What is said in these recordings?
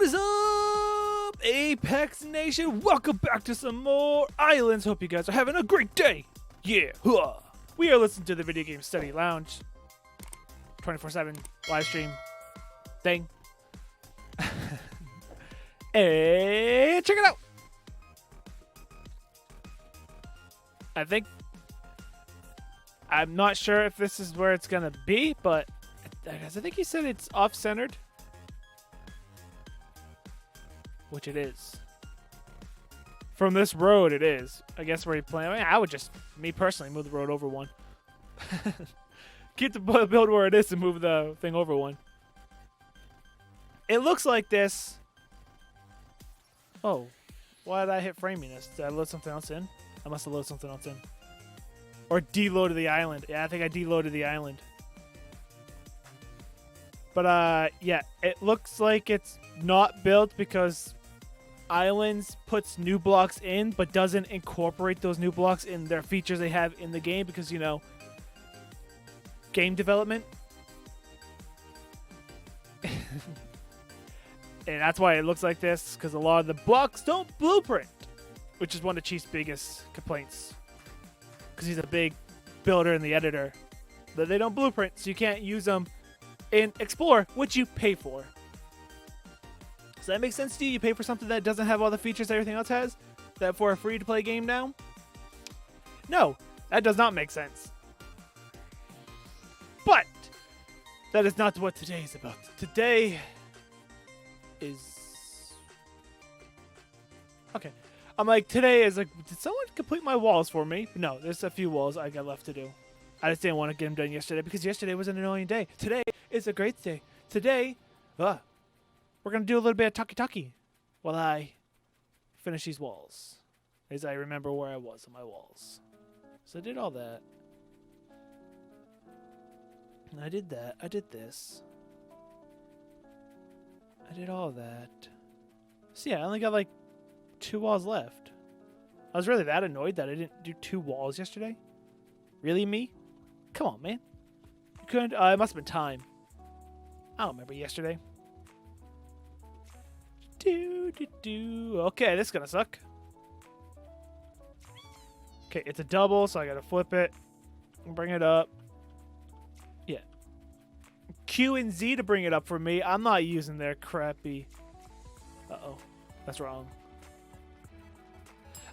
is up, Apex Nation? Welcome back to some more Ylands. Hope you guys are having a great day. Yeah, huh. We are listening to the Video Game Study Lounge 24/7 live stream thing. Hey, check it out. I'm not sure if this is where it's gonna be, but I think he said it's off-centered. Which it is. From this road, it is. I guess where you plan. I mean, I would just, me personally, move the road over one. Keep the build where it is and move the thing over one. It looks like this. Oh, why did I hit framiness? Did I load something else in? I must have loaded something else in. Or deloaded the island. Yeah, I think I deloaded the island. But yeah, it looks like it's not built because Ylands puts new blocks in, but doesn't incorporate those new blocks in their features they have in the game because, you know, game development. And that's why it looks like this, because a lot of the blocks don't blueprint, which is one of Chief's biggest complaints. Because he's a big builder and the editor. That they don't blueprint, so you can't use them in Explore, which you pay for. Does that make sense to you? You pay for something that doesn't have all the features that everything else has? That for a free-to-play game now? No, that does not make sense. But that is not what today is about. Today is... Okay. I'm like, today is like, did someone complete my walls for me? No, there's a few walls I got left to do. I just didn't want to get them done yesterday because yesterday was an annoying day. Today is a great day. Today, we're going to do a little bit of talkie-talkie while I finish these walls. As I remember where I was on my walls. So I did all that. And I did that. I did this. I did all that. So yeah, I only got like 2 walls left. I was really that annoyed that I didn't do 2 walls yesterday. Really, me? Come on, man. You couldn't? It must have been time. I don't remember yesterday. Okay, this is gonna suck. Okay, it's a double, so I gotta flip it. Bring it up. Yeah. Q and Z to bring it up for me. I'm not using their crappy... Uh-oh. That's wrong.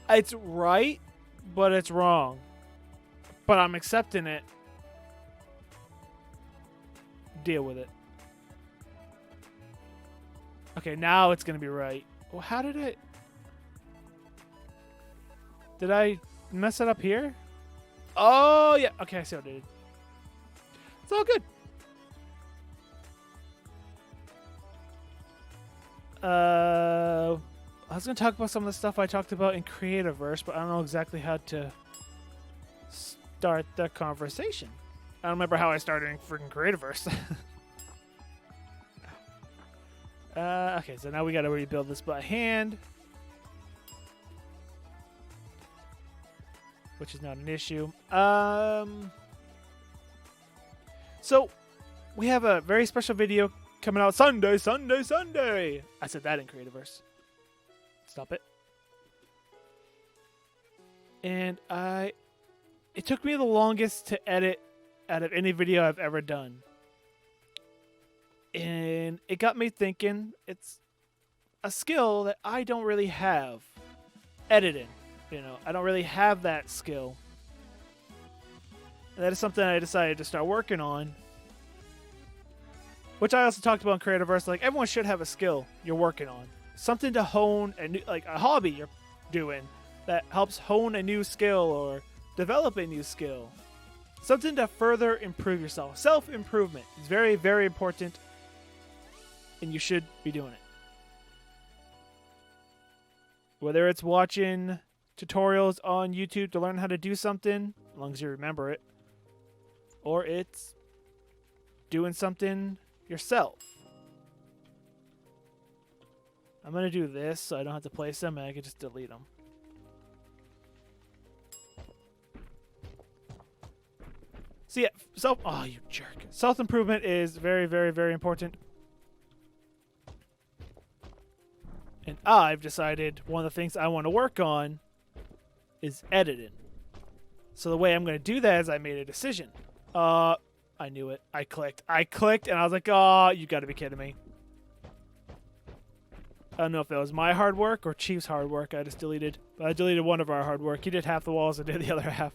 It's right, but it's wrong. But I'm accepting it. Deal with it. Okay, now it's going to be right. Well, how did it... Did I mess it up here? Oh, yeah. Okay, I see what I did. It's all good. I was going to talk about some of the stuff I talked about in Creativerse, but I don't know exactly how to start the conversation. I don't remember how I started in freaking Creativerse. Okay, so now we got to rebuild this by hand. Which is not an issue. So, we have a very special video coming out Sunday. I said that in Creativerse. Stop it. And it took me the longest to edit out of any video I've ever done. And it got me thinking, it's a skill that I don't really have. Editing. You know, I don't really have that skill. And that is something I decided to start working on. Which I also talked about in Creativerse. Like, everyone should have a skill you're working on. Something to hone, like a hobby you're doing that helps hone a new skill or develop a new skill. Something to further improve yourself. Self-improvement is very, very important. And you should be doing it. Whether it's watching tutorials on YouTube to learn how to do something, as long as you remember it, or it's doing something yourself. I'm going to do this so I don't have to place them and I can just delete them. So yeah, oh, you jerk. Self-improvement is very, very, very important. I've decided one of the things I want to work on is editing. So the way I'm going to do that is I made a decision. I knew it. I clicked, and I was like, oh, you got to be kidding me. I don't know if that was my hard work or Chief's hard work I just deleted. But I deleted one of our hard work. He did half the walls, I did the other half.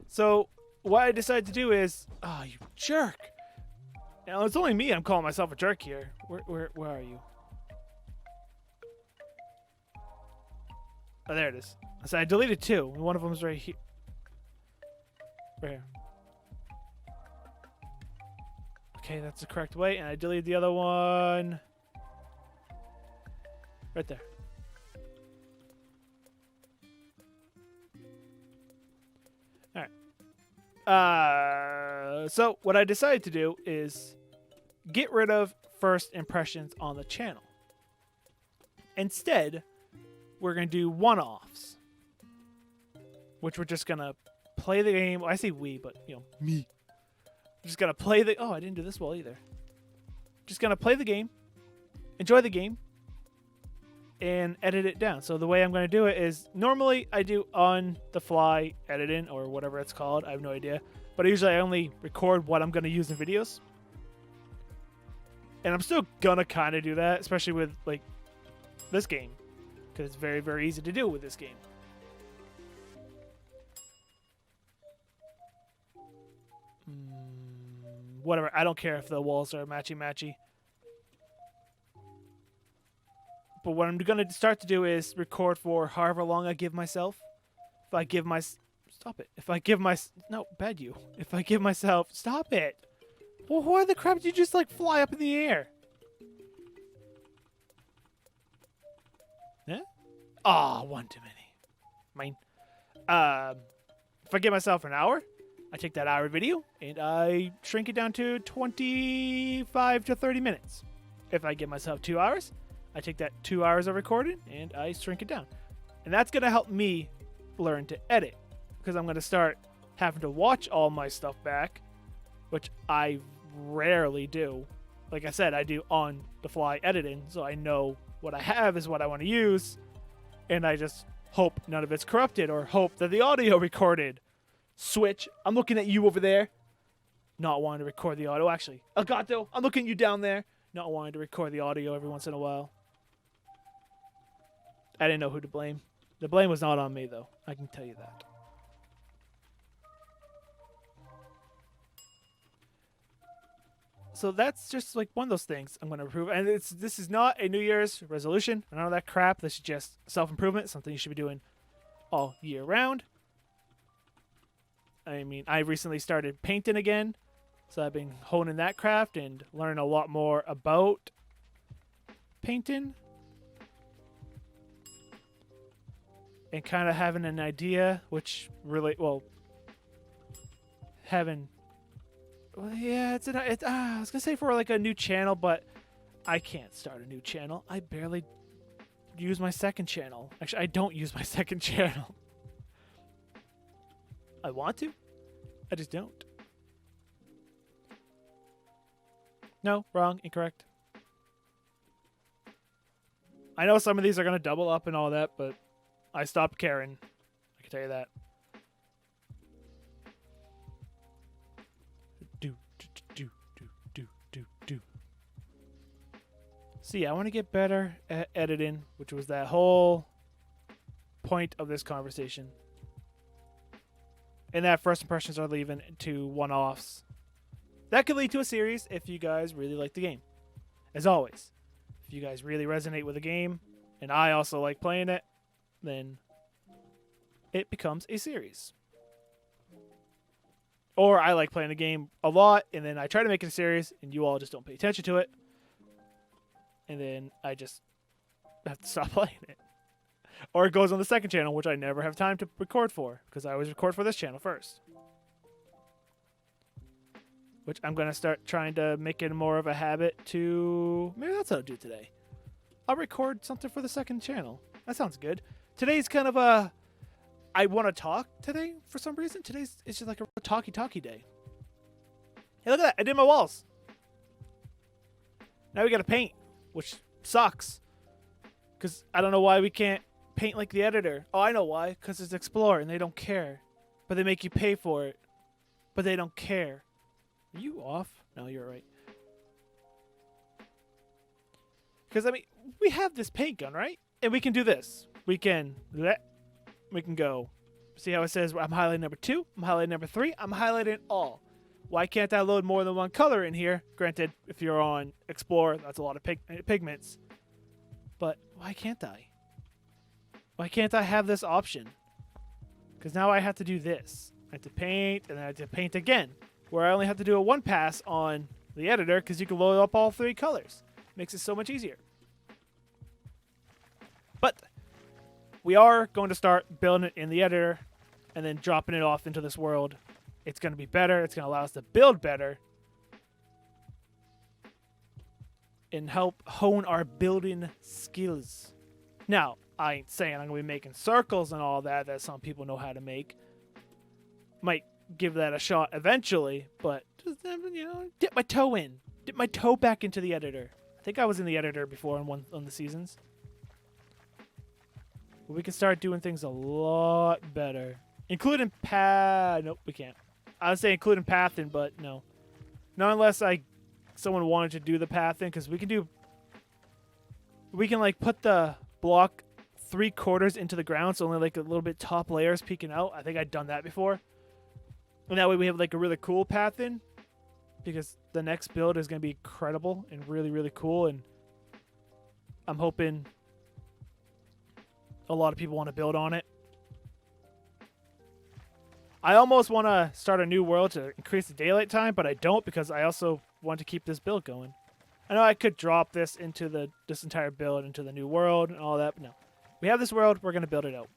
So what I decided to do is, oh, you jerk. Now, it's only me I'm calling myself a jerk here. Where are you? Oh, there it is. So I deleted two. One of them's right here. Right here. Okay, that's the correct way. And I deleted the other one. Right there. Alright. So what I decided to do is get rid of first impressions on the channel. Instead, we're going to do one-offs. Which we're just going to play the game. Well, I say we, but, you know, me. Just going to play the... Oh, I didn't do this well either. Just going to play the game. Enjoy the game. And edit it down. So the way I'm going to do it is... Normally, I do on-the-fly editing, or whatever it's called. I have no idea. But usually, I only record what I'm going to use in videos. And I'm still going to kind of do that. Especially with, like, this game. Because it's very, very easy to do with this game. Whatever. I don't care if the walls are matchy-matchy. But what I'm going to start to do is record for however long I give myself. If I give my... Stop it. If I give my... No, bad you. If I give myself... Stop it. Well, why the crap did you just, like, fly up in the air? Yeah? Aw, one too many. Mine. If I give myself an hour, I take that hour video and I shrink it down to 25 to 30 minutes. If I give myself 2 hours, I take that 2 hours of recording and I shrink it down. And that's going to help me learn to edit. Because I'm going to start having to watch all my stuff back, which I rarely do. Like I said, I do on-the-fly editing, so I know what I have is what I want to use. And I just hope none of it's corrupted or hope that the audio recorded. Switch. I'm looking at you over there. Not wanting to record the audio. Actually, Elgato, I'm looking at you down there. Not wanting to record the audio every once in a while. I didn't know who to blame. The blame was not on me, though. I can tell you that. So that's just like one of those things I'm going to improve. And this is not a New Year's resolution. None of that crap. This is just self-improvement. Something you should be doing all year round. I mean, I recently started painting again. So I've been honing that craft and learning a lot more about painting. And kind of having an idea, which really, well, having... Well, yeah, I was going to say for like a new channel, but I can't start a new channel. I barely use my second channel. Actually, I don't use my second channel. I want to. I just don't. No, wrong, incorrect. I know some of these are going to double up and all that, but I stopped caring. I can tell you that. So yeah, I want to get better at editing, which was that whole point of this conversation. And that first impressions are leaving to one-offs. That could lead to a series if you guys really like the game. As always, if you guys really resonate with the game, and I also like playing it, then it becomes a series. Or I like playing the game a lot, and then I try to make it a series, and you all just don't pay attention to it. And then I just have to stop playing it. Or it goes on the second channel, which I never have time to record for, because I always record for this channel first. Which I'm going to start trying to make it more of a habit to... Maybe that's what I'll do today. I'll record something for the second channel. That sounds good. Today's kind of a... I want to talk today for some reason. It's just like a talky day. Hey, look at that. I did my walls. Now we got to paint, which sucks. Because I don't know why we can't paint like the editor. Oh, I know why. Because it's Explore and they don't care. But they make you pay for it. But they don't care. Are you off? No, you're right. Because, I mean, we have this paint gun, right? And we can do this. We can go. See how it says I'm highlighting number 2, I'm highlighting number 3, I'm highlighting all. Why can't I load more than one color in here? Granted, if you're on Explore, that's a lot of pigments. But why can't I? Why can't I have this option? Because now I have to do this. I have to paint, and then I have to paint again. Where I only have to do a one pass on the editor because you can load up all 3 colors. Makes it so much easier. But we are going to start building it in the editor and then dropping it off into this world. It's going to be better. It's going to allow us to build better and help hone our building skills. Now, I ain't saying I'm going to be making circles and all that some people know how to make. Might give that a shot eventually, but just, dip my toe in. Dip my toe back into the editor. I think I was in the editor before on one the seasons. But we can start doing things a lot better. Including nope, we can't. I would say including pathing, but no. Not unless someone wanted to do the pathing, because we can like put the block 3/4 into the ground, so only like a little bit top layers peeking out. I think I'd done that before. And that way we have like a really cool pathing, because the next build is going to be incredible and really, really cool. And I'm hoping a lot of people want to build on it. I almost want to start a new world to increase the daylight time, but I don't, because I also want to keep this build going. I know I could drop this into this entire build into the new world and all that, but no. We have this world, we're going to build it out.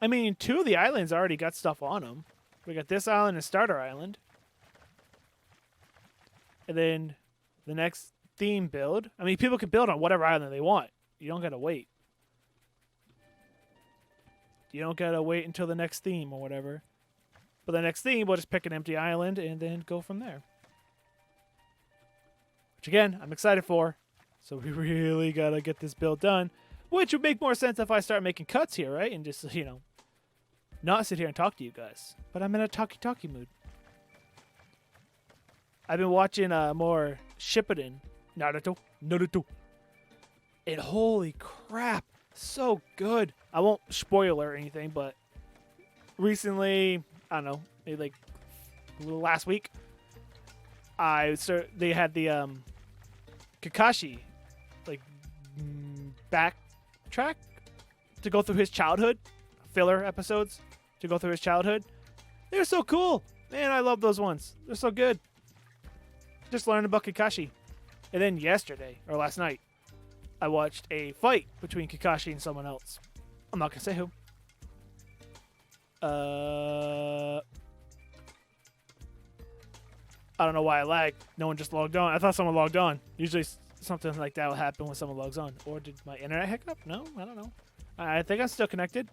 I mean, 2 of the islands already got stuff on them. We got this island and Starter Island. And then the next theme build. I mean, people can build on whatever island they want. You don't got to wait. You don't got to wait until the next theme or whatever. But the next theme, we'll just pick an empty island and then go from there. Which, again, I'm excited for. So we really got to get this build done. Which would make more sense if I start making cuts here, right? And just, not sit here and talk to you guys. But I'm in a talky mood. I've been watching more Shippuden Naruto. And holy crap, so good. I won't spoiler or anything, but recently, I don't know, maybe like last week, they had the Kakashi backtrack to go through his childhood, filler episodes to go through his childhood. They're so cool. Man, I love those ones. They're so good. Just learned about Kakashi. And then yesterday, or last night, I watched a fight between Kakashi and someone else. I'm not going to say who. I don't know why I lagged. No one just logged on. I thought someone logged on. Usually something like that will happen when someone logs on. Or did my internet hiccup? No, I don't know. I think I'm still connected.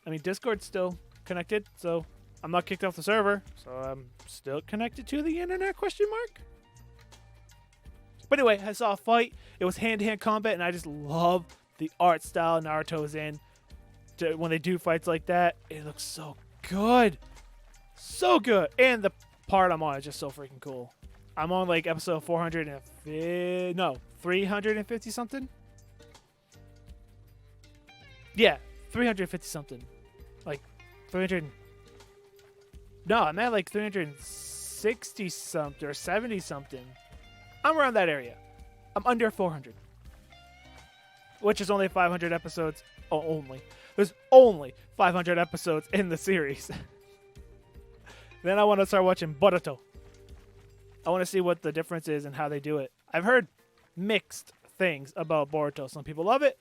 I mean, Discord's still connected, so I'm not kicked off the server. So I'm still connected to the internet, question mark? But anyway, I saw a fight. It was hand-to-hand combat, and I just love the art style Naruto's in. When they do fights like that, it looks so good. So good. And the part I'm on is just so freaking cool. I'm on like episode 350 something. Yeah, 350 something. Like 300. No, I'm at like 360 something or 70 something. I'm around that area. I'm under 400. Which is only 500 episodes. Oh, only. There's only 500 episodes in the series. Then I want to start watching Boruto. I want to see what the difference is and how they do it. I've heard mixed things about Boruto. Some people love it.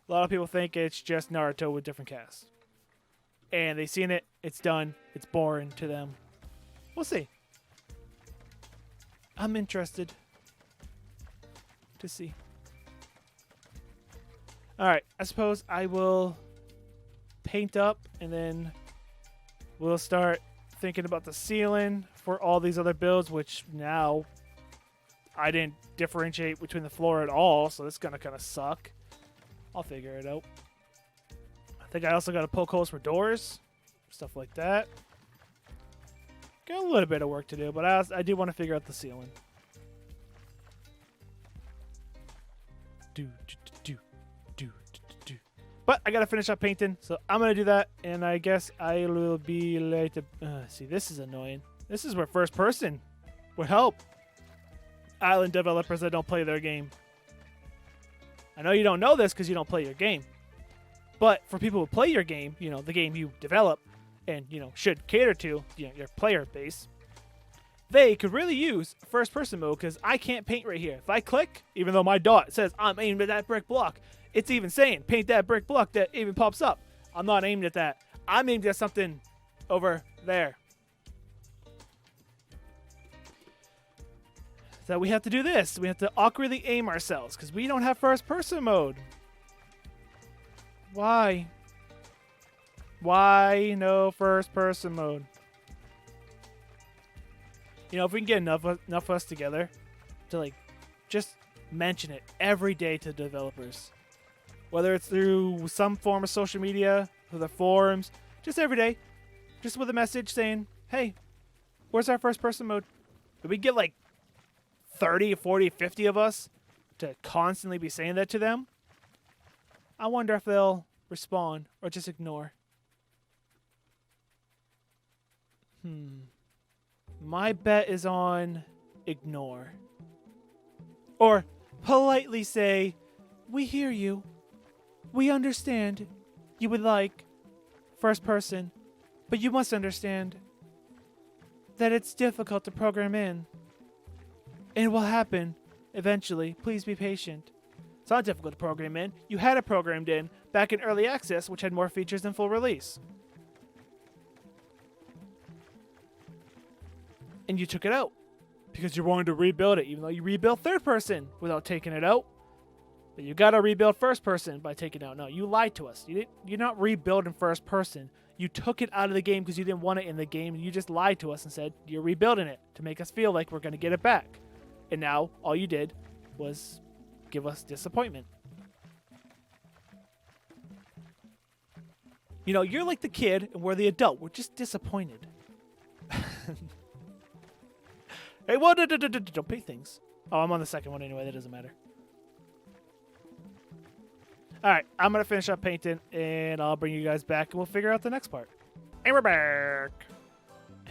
A lot of people think it's just Naruto with different casts. And they've seen it. It's done. It's boring to them. We'll see. I'm interested to see. Alright, I suppose I will paint up and then we'll start thinking about the ceiling for all these other builds, which now I didn't differentiate between the floor at all, so it's gonna kind of suck. I'll figure it out. I think I also got to poke holes for doors, stuff like that. Got a little bit of work to do, but I do want to figure out the ceiling. But I gotta finish up painting, so I'm gonna do that, and I guess I will be late. See, this is annoying. This is where first person would help island developers that don't play their game. I know you don't know this because you don't play your game, but for people who play your game, you know, the game you develop and, you know, should cater to, you know, your player base, they could really use first person mode because I can't paint right here. If I click, even though my dot says I'm aimed at that brick block, it's even saying paint that brick block, that even pops up. I'm not aimed at that. I'm aimed at something over there. So we have to do this. We have to awkwardly aim ourselves because we don't have first person mode. Why? Why no first person mode? You know, if we can get enough of us together to, like, just mention it every day to developers. Whether it's through some form of social media, through the forums, just every day. Just with a message saying, hey, where's our first person mode? If we get like 30, 40, 50 of us to constantly be saying that to them, I wonder if they'll respond or just ignore. My bet is on ignore. Or politely say, we hear you. We understand you would like first person, but you must understand that it's difficult to program in. And it will happen eventually. Please be patient. It's not difficult to program in. You had it programmed in back in early access, which had more features than full release. And you took it out because you're wanting to rebuild it, even though you rebuilt third person without taking it out. But you gotta rebuild first person by taking it out. No, you lied to us. You're not rebuilding first person. You took it out of the game because you didn't want it in the game. You just lied to us and said you're rebuilding it to make us feel like we're gonna get it back. And now all you did was give us disappointment. You know, you're like the kid and we're the adult. We're just disappointed. Hey, well, don't pay things. Oh, I'm on the second one anyway. That doesn't matter. All right, I'm going to finish up painting, and I'll bring you guys back, and we'll figure out the next part. And we're back.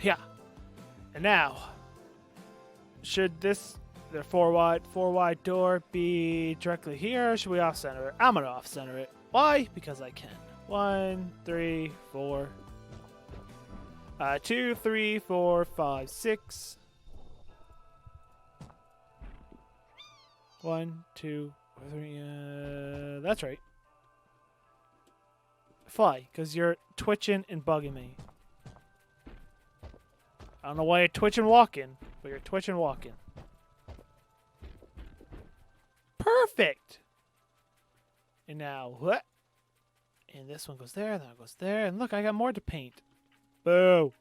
Yeah. And now, should this, the four wide door be directly here, or should we off-center it? I'm going to off-center it. Why? Because I can. 1, 3, 4. 2, 3, 4, 5, 6. 1, 2, 3, that's right. Fly, because you're twitching and bugging me. I don't know why you're twitching walking, but you're twitching walking. Perfect! And now, what? And this one goes there, that goes there, and look, I got more to paint. Boo!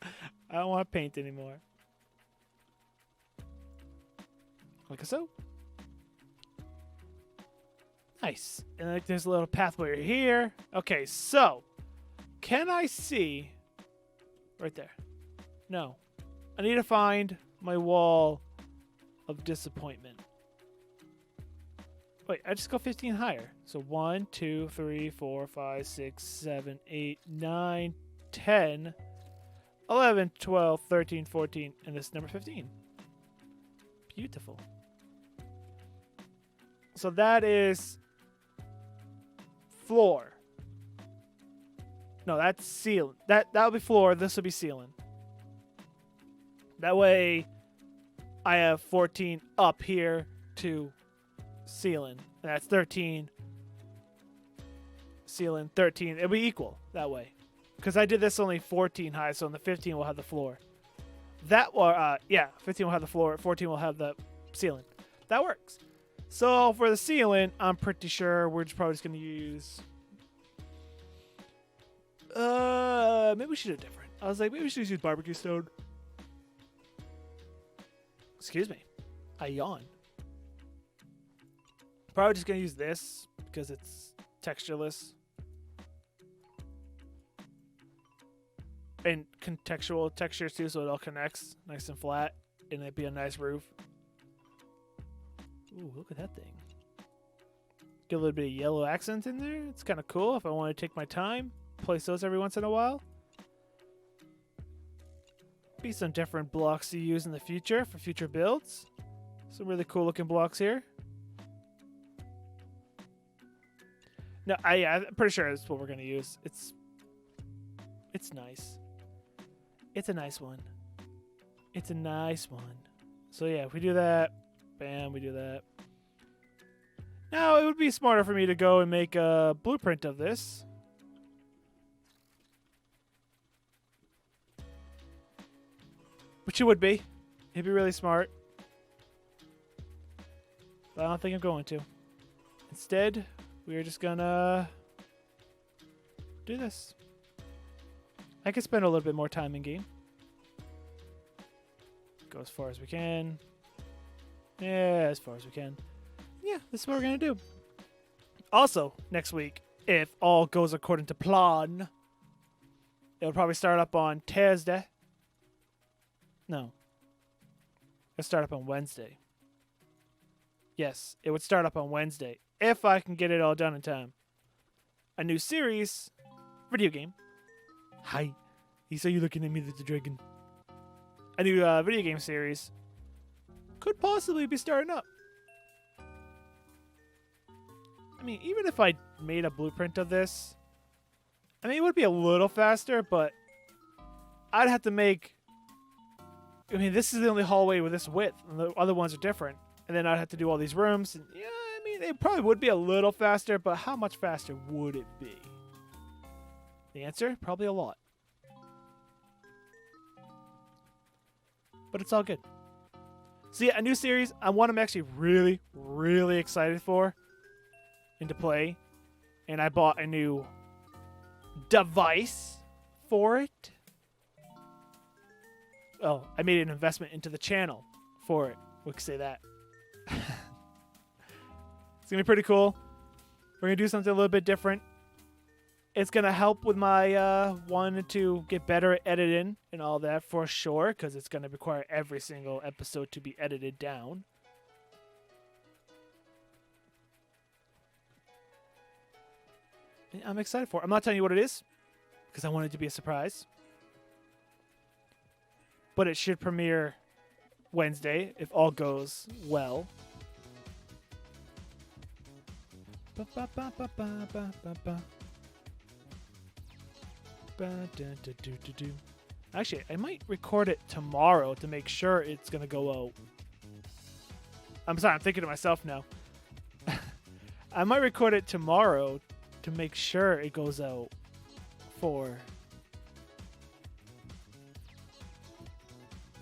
I don't want to paint anymore. Like so. Nice. And like there's a little pathway here. Okay, so can I see right there? No. I need to find my wall of disappointment. Wait, I just go 15 higher. So 1, 2, 3, 4, 5, 6, 7, 8, 9, 10, 11, 12, 13, 14, and this is number 15. Beautiful. So that is floor. No, that's ceiling. That'll be floor. This will be ceiling. That way, I have 14 up here to ceiling. And that's 13. Ceiling 13. It'll be equal that way, because I did this only 14 high, so on the 15 we'll have the floor. That yeah, 15 will have the floor. 14 will have the ceiling. That works. So for the ceiling, I'm pretty sure we're probably just going to use... maybe we should do different. I was like, maybe we should use barbecue stone. Excuse me. I yawn. Probably just going to use this because it's textureless. And contextual textures too, so it all connects nice and flat. And it'd be a nice roof. Ooh, look at that thing. Get a little bit of yellow accent in there. It's kind of cool if I want to take my time. Place those every once in a while. Be some different blocks to use in the future for future builds. Some really cool looking blocks here. No, I'm pretty sure that's what we're gonna use. It's nice. It's a nice one. It's a nice one. So yeah, if we do that, bam, we do that. Now it would be smarter for me to go and make a blueprint of this. Which it would be. It'd be really smart. But I don't think I'm going to. Instead, we are just gonna do this. I could spend a little bit more time in game. Go as far as we can. Yeah, as far as we can. Yeah, this is what we're gonna do. Also, next week, if all goes according to plan, it'll probably start up on Thursday. No. It'll start up on Wednesday. Yes, it would start up on Wednesday, if I can get it all done in time. A new series, video game. Hi. He saw you looking at me, the dragon. A new video game series could possibly be starting up. I mean, even if I made a blueprint of this, I mean, it would be a little faster, but I'd have to make... I mean, this is the only hallway with this width, and the other ones are different. And then I'd have to do all these rooms. And yeah, I mean, it probably would be a little faster, but how much faster would it be? The answer? Probably a lot. But it's all good. So yeah, a new series. One I'm actually really, really excited for and to play. And I bought a new device for it. Oh, I made an investment into the channel for it. We could say that. It's going to be pretty cool. We're going to do something a little bit different. It's going to help with my wanting to get better at editing and all that for sure, because it's going to require every single episode to be edited down. I'm excited for it. I'm not telling you what it is, because I want it to be a surprise. But it should premiere Wednesday, if all goes well. Actually, I might record it tomorrow to make sure it's going to go out. I'm sorry, I'm thinking to myself now. I might record it tomorrow to make sure it goes out for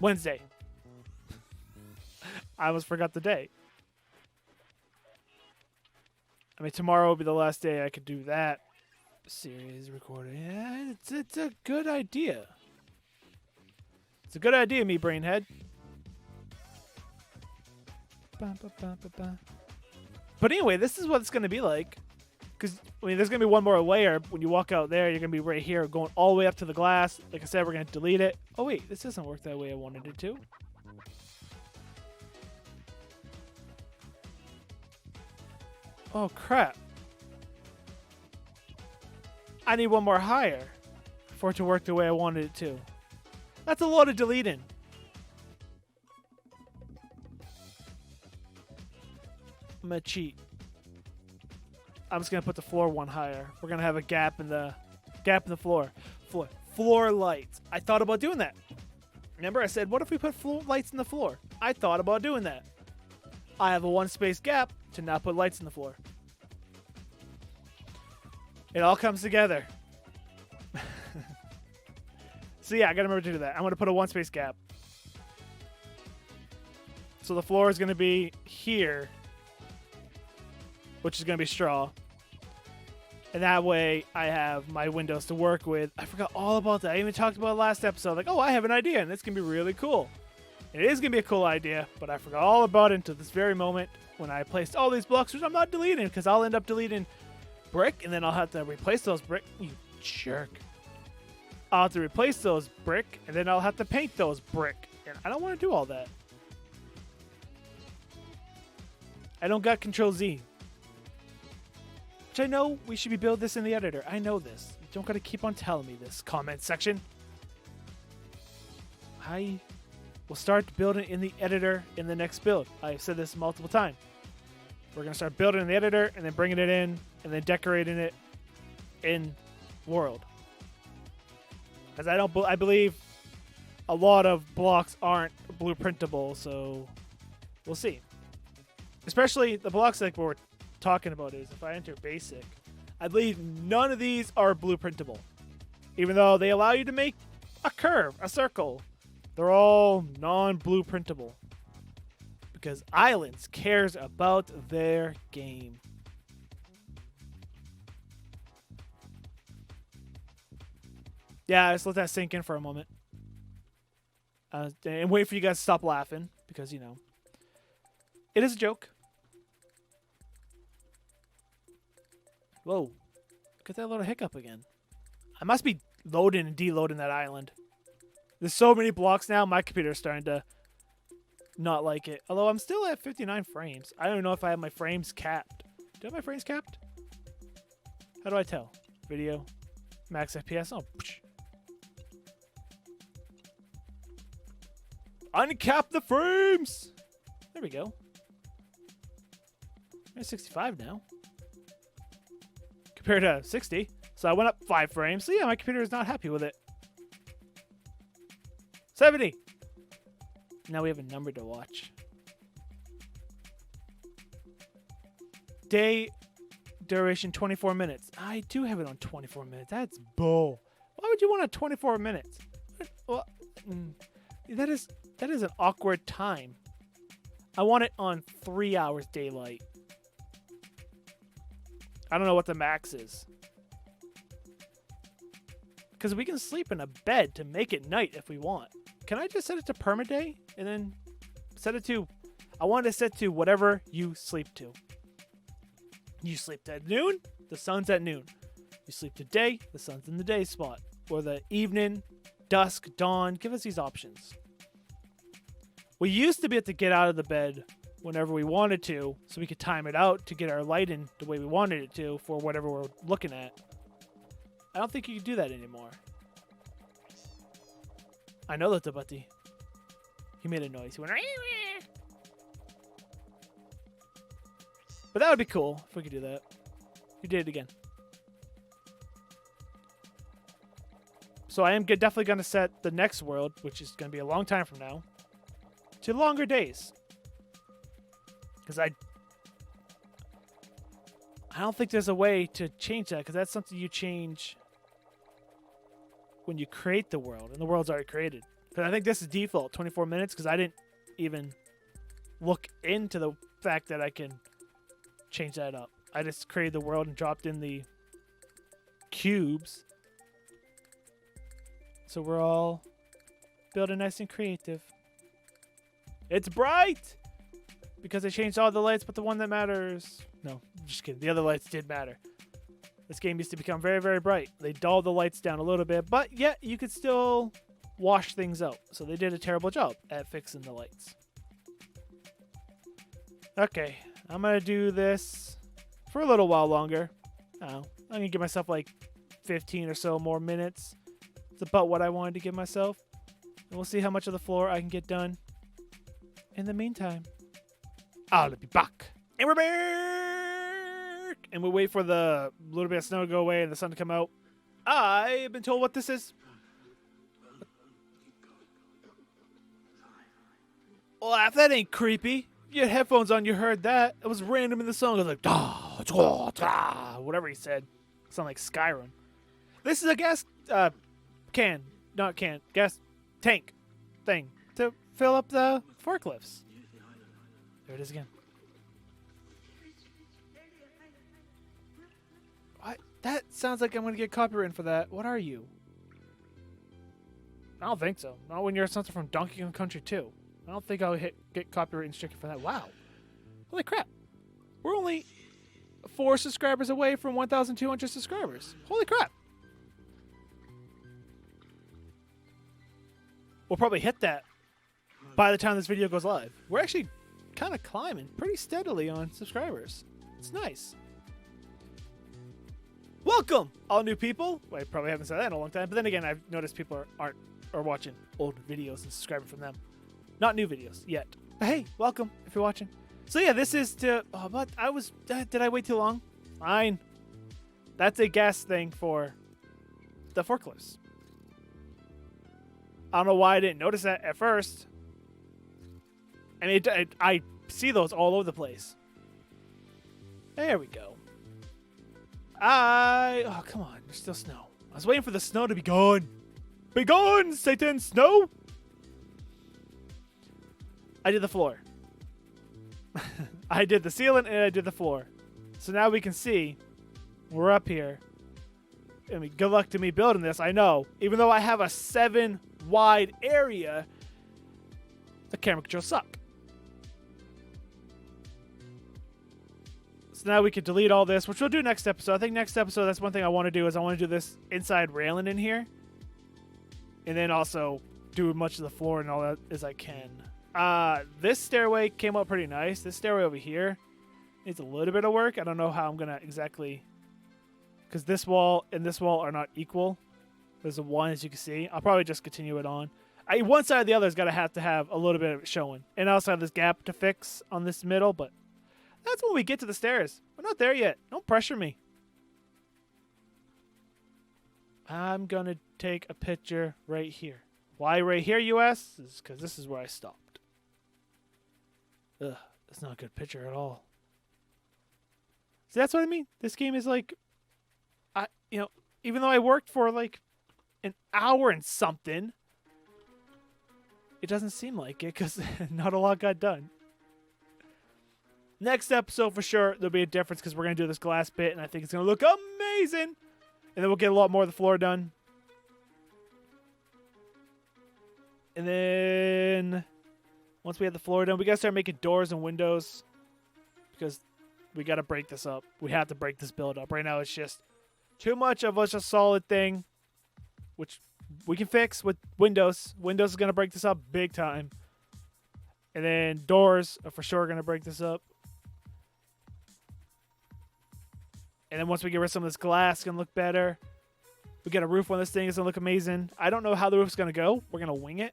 Wednesday. I almost forgot the day. I mean, tomorrow will be the last day I could do that series recording. Yeah, it's a good idea. It's a good idea, me brainhead. But anyway, this is what it's going to be like. Because, I mean, there's going to be one more layer. When you walk out there, you're going to be right here, going all the way up to the glass. Like I said, we're going to delete it. Oh, wait, this doesn't work that way I wanted it to. Oh, crap. I need one more higher for it to work the way I wanted it to. That's a lot of deleting. I'm going to cheat. I'm just going to put the floor one higher. We're going to have a gap in the floor. Floor lights. I thought about doing that. Remember I said, what if we put lights in the floor? I thought about doing that. I have a one space gap to not put lights in the floor. It all comes together. So yeah, I gotta remember to do that. I'm gonna put a one space gap. So the floor is gonna be here, which is gonna be straw. And that way I have my windows to work with. I forgot all about that. I even talked about it last episode. Like, oh, I have an idea and it's gonna be really cool. It is going to be a cool idea, but I forgot all about it until this very moment when I placed all these blocks, which I'm not deleting because I'll end up deleting brick, and then I'll have to replace those brick. You jerk. I'll have to replace those brick, and then I'll have to paint those brick. And I don't want to do all that. I don't got Control Z. Which I know we should be building this in the editor. I know this. You don't got to keep on telling me this, comment section. I will start building in the editor in the next build. I've said this multiple times. We're going to start building in the editor and then bringing it in and then decorating it in world. Because I believe a lot of blocks aren't blueprintable, so we'll see. Especially the blocks like we're talking about is if I enter basic, I believe none of these are blueprintable. Even though they allow you to make a curve, a circle. They're all non-blueprintable. Because Ylands cares about their game. Yeah, just let that sink in for a moment. And wait for you guys to stop laughing. Because, you know, it is a joke. Whoa. Get that little hiccup again. I must be loading and deloading that island. There's so many blocks now, my computer's starting to not like it. Although I'm still at 59 frames. I don't know if I have my frames capped. Do I have my frames capped? How do I tell? Video. Max FPS. Oh, psh. Uncap the frames! There we go. I'm at 65 now. Compared to 60. So I went up 5 frames. So yeah, my computer is not happy with it. 70! Now we have a number to watch. Day duration 24 minutes. I do have it on 24 minutes. That's bull. Why would you want a 24 minutes? Well, that is an awkward time. I want it on 3 hours daylight. I don't know what the max is. Because we can sleep in a bed to make it night if we want. Can I just set it to permaday? And then set it to... I want to set to whatever you sleep to. You sleep at noon, the sun's at noon. You sleep today, the sun's in the day spot. Or the evening, dusk, dawn. Give us these options. We used to be able to get out of the bed whenever we wanted to, so we could time it out to get our light in the way we wanted it to for whatever we're looking at. I don't think you can do that anymore. I know that the buddy. He made a noise. He went... But that would be cool if we could do that. You did it again. So I am definitely going to set the next world, which is going to be a long time from now, to longer days. Because I don't think there's a way to change that, because that's something you change when you create the world, and the world's already created. But I think this is default, 24 minutes, because I didn't even look into the fact that I can change that up. I just created the world and dropped in the cubes. So we're all building nice and creative. It's bright! Because I changed all the lights, but the one that matters... No, just kidding. The other lights did matter. This game used to become very, very bright. They dulled the lights down a little bit, but yet you could still wash things out. So they did a terrible job at fixing the lights. Okay, I'm going to do this for a little while longer. I'm going to give myself like 15 or so more minutes. It's about what I wanted to give myself. And we'll see how much of the floor I can get done. In the meantime, I'll be back. And we're back! And we'll wait for the little bit of snow to go away and the sun to come out. I've been told what this is. Well, if that ain't creepy. You had headphones on, you heard that. It was random in the song. It was like, da, da, da, whatever he said. It sounded like Skyrim. This is a gas gas tank thing to fill up the forklifts. There it is again. What? That sounds like I'm going to get copyrighted for that. What are you? I don't think so. Not when you're something from Donkey Kong Country 2. I don't think I'll get copyright restricted for that. Wow. Holy crap. We're only 4 subscribers away from 1,200 subscribers. Holy crap. We'll probably hit that by the time this video goes live. We're actually kind of climbing pretty steadily on subscribers. It's nice. Welcome, all new people. Well, I probably haven't said that in a long time, but then again, I've noticed people are watching old videos and subscribing from them. Not new videos yet. But hey, welcome if you're watching. So yeah, this is to. Oh, but did I wait too long? Fine. That's a gas thing for the forklifts. I don't know why I didn't notice that at first. I mean, I see those all over the place. There we go. Oh, come on. There's still snow. I was waiting for the snow to be gone. Be gone, Satan, snow! I did the floor. I did the ceiling and I did the floor. So now we can see we're up here. I mean, good luck to me building this, I know. Even though I have a 7 wide area, the camera controls suck. So now we can delete all this, which we'll do next episode. I think next episode, that's one thing I want to do is I want to do this inside railing in here. And then also do as much of the floor and all that as I can. This stairway came up pretty nice. This stairway over here needs a little bit of work. I don't know how I'm going to exactly... Because this wall and this wall are not equal. There's a 1, as you can see. I'll probably just continue it on. One side or the other is going to have a little bit of it showing. And I also have this gap to fix on this middle, but that's when we get to the stairs. We're not there yet. Don't pressure me. I'm going to take a picture right here. Why right here, US? Is because this is where I stopped. Ugh, that's not a good picture at all. See, that's what I mean. This game is like... even though I worked for like an hour and something, it doesn't seem like it because not a lot got done. Next episode for sure, there'll be a difference because we're going to do this glass bit and I think it's going to look amazing. And then we'll get a lot more of the floor done. And then once we have the floor done, we got to start making doors and windows because we got to break this up. We have to break this build up. Right now it's just too much of a solid thing, which we can fix with Windows. Windows is going to break this up big time. And then doors are for sure going to break this up. And then once we get rid of some of this glass, it's going to look better. We get a roof on this thing. It's going to look amazing. I don't know how the roof's going to go. We're going to wing it.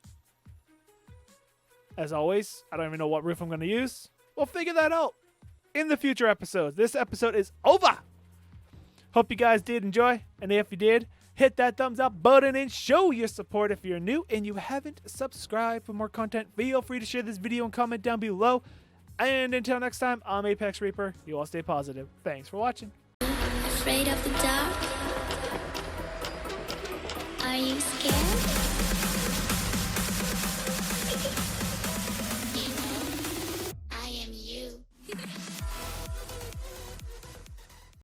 As always, I don't even know what roof I'm going to use. We'll figure that out in the future episodes. This episode is over. Hope you guys did enjoy, and if you did, hit that thumbs up button and show your support. If you're new and you haven't subscribed for more content, feel free to share this video and comment down below. And until next time, I'm ApexReaper. You all stay positive. Thanks for watching. Afraid of the dark?